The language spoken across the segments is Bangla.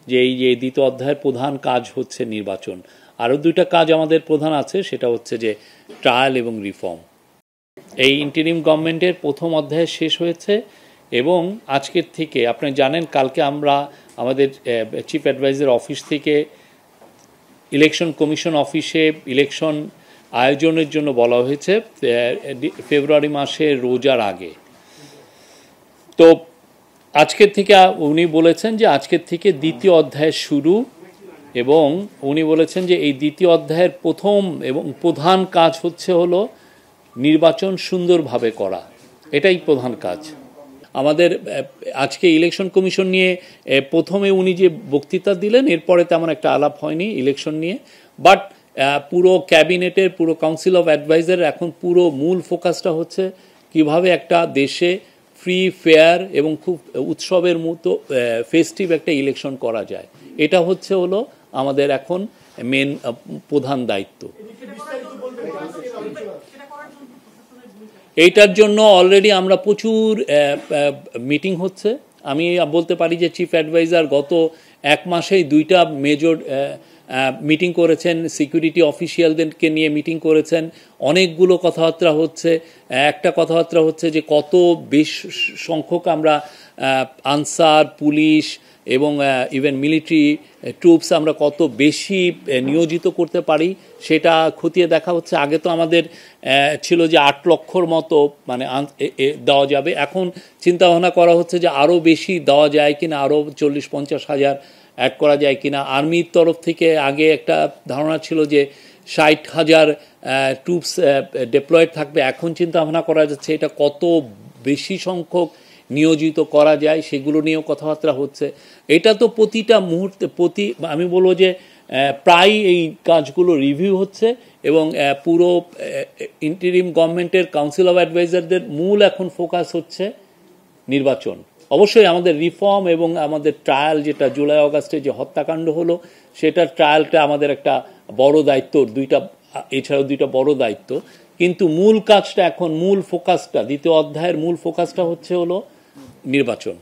যে এই যে দ্বিতীয় অধ্যায়ের প্রধান কাজ হচ্ছে নির্বাচন। আরও দুইটা কাজ আমাদের প্রধান আছে, সেটা হচ্ছে যে ট্রায়াল এবং রিফর্ম। এই ইন্টারিম গভর্নমেন্টের প্রথম অধ্যায় শেষ হয়েছে এবং আজকের থেকে আপনি জানেন কালকে আমরা আমাদের চিফ অ্যাডভাইজার অফিস থেকে ইলেকশন কমিশন অফিসে ইলেকশন আয়োজনের জন্য বলা হয়েছে ফেব্রুয়ারি মাসে রোজার আগে। তো আজকের থেকে উনি বলেছেন যে আজকের থেকে দ্বিতীয় অধ্যায় শুরু, এবং উনি বলেছেন যে এই দ্বিতীয় অধ্যায়ের প্রথম এবং প্রধান কাজ হলো নির্বাচন সুন্দরভাবে করা। এটাই প্রধান কাজ আমাদের। আজকে ইলেকশন কমিশন নিয়ে প্রথমে উনি যে বক্তৃতা দিলেন, এরপরে তেমন একটা আলাপ হয়নি ইলেকশন নিয়ে, বাট পুরো ক্যাবিনেটের পুরো কাউন্সিল অফ অ্যাডভাইজার এখন পুরো মূল ফোকাসটা হচ্ছে কিভাবে একটা দেশে ফ্রি ফেয়ার এবং খুব উৎসবের মতো ফেস্টিভ একটা ইলেকশন করা যায়। এটা হলো আমাদের এখন মেন প্রধান দায়িত্ব। এইটার জন্য অলরেডি আমরা প্রচুর মিটিং হচ্ছে। আমি বলতে পারি যে চিফ অ্যাডভাইজার গত এক মাসেই 2টা মেজর মিটিং করেছেন, সিকিউরিটি অফিসিয়ালদেরকে নিয়ে মিটিং করেছেন, অনেকগুলো কথাবার্তা হচ্ছে। একটা কথাবার্তা হচ্ছে যে কত বেশি সংখ্যক আমরা আনসার, পুলিশ এবং ইভেন মিলিটারি ট্রুপস আমরা কত বেশি নিয়োজিত করতে পারি সেটা খতিয়ে দেখা হচ্ছে। আগে তো আমাদের ছিল যে 8 লক্ষর মতো মানে দেওয়া যাবে, এখন চিন্তা ভাবনা করা হচ্ছে যে আরও বেশি দেওয়া যায় কিনা, আরও 40-50 হাজার অ্যাড করা যায় কিনা। আর্মির তরফ থেকে আগে একটা ধারণা ছিল যে 60,000 ট্রুপস ডিপ্লয়েড থাকবে, এখন চিন্তা ভাবনা করা যাচ্ছে এটা কত বেশি সংখ্যক নিয়োজিত করা যায় সেগুলো নিয়েও কথাবার্তা হচ্ছে। এটা তো প্রতিটা মুহূর্তে আমি বলবো যে প্রায় এই কাজগুলো রিভিউ হচ্ছে এবং পুরো ইন্টারিম গভর্নমেন্টের কাউন্সিল অফ অ্যাডভাইজারদের মূল এখন ফোকাস হচ্ছে নির্বাচন। অবশ্যই আমাদের রিফর্ম এবং আমাদের ট্রায়াল, যেটা জুলাই আগস্টে যে হত্যাকাণ্ড হলো সেটার ট্রায়ালটা আমাদের একটা বড় দায়িত্ব, এছাড়াও 2টা বড় দায়িত্ব, কিন্তু মূল কাজটা এখন মূল ফোকাসটা দ্বিতীয় অধ্যায়ের মূল ফোকাসটা হলো নির্বাচন।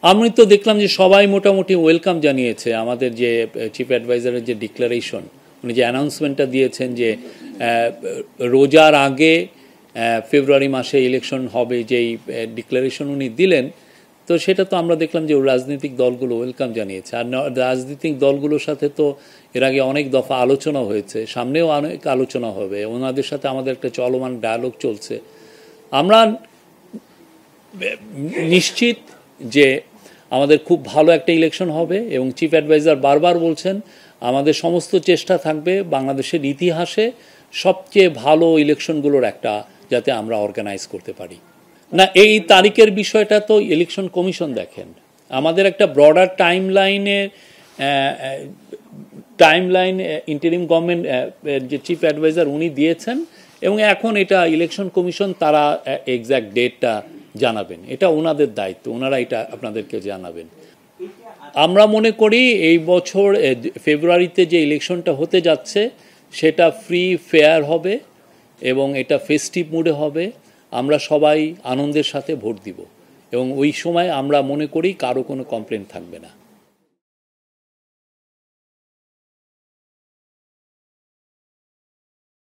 আমি তো দেখলাম যে সবাই মোটামুটি ওয়েলকাম জানিয়েছে আমাদের যে চিফ অ্যাডভাইজারের যে ডিক্লারেশন, উনি যে অ্যানাউন্সমেন্টটা দিয়েছেন যে রোজার আগে ফেব্রুয়ারি মাসে ইলেকশন হবে, যেই ডিক্লারেশন উনি দিলেন, তো সেটা তো আমরা দেখলাম যে রাজনৈতিক দলগুলো ওয়েলকাম জানিয়েছে। আর রাজনৈতিক দলগুলোর সাথে তো এর আগে অনেক দফা আলোচনা হয়েছে, সামনেও অনেক আলোচনা হবে, ওনাদের সাথে আমাদের একটা চলমান ডায়ালগ চলছে। আমরা নিশ্চিত যে আমাদের খুব ভালো একটা ইলেকশন হবে এবং চিফ অ্যাডভাইজার বারবার বলছেন আমাদের সমস্ত চেষ্টা থাকবে বাংলাদেশের ইতিহাসে সবচেয়ে ভালো ইলেকশনগুলোর একটা যাতে আমরা অর্গানাইজ করতে পারি। না, এই তারিখের বিষয়টা তো ইলেকশন কমিশন দেখেন। আমাদের একটা ব্রডার টাইমলাইন ইন্টারিম গভর্নমেন্ট যে চিফ অ্যাডভাইজার উনি দিয়েছেন এবং এখন এটা ইলেকশন কমিশন তারা এক্স্যাক্ট ডেটটা জানাবেন, এটা ওনাদের দায়িত্ব, ওনারা এটা আপনাদেরকে জানাবেন। আমরা মনে করি এই বছর ফেব্রুয়ারিতে যে ইলেকশনটা হতে যাচ্ছে সেটা ফ্রি ফেয়ার হবে এবং এটা ফেস্টিভ মুডে হবে। আমরা সবাই আনন্দের সাথে ভোট দিব এবং ওই সময় আমরা মনে করি কারো কোনো কমপ্লেন থাকবে না।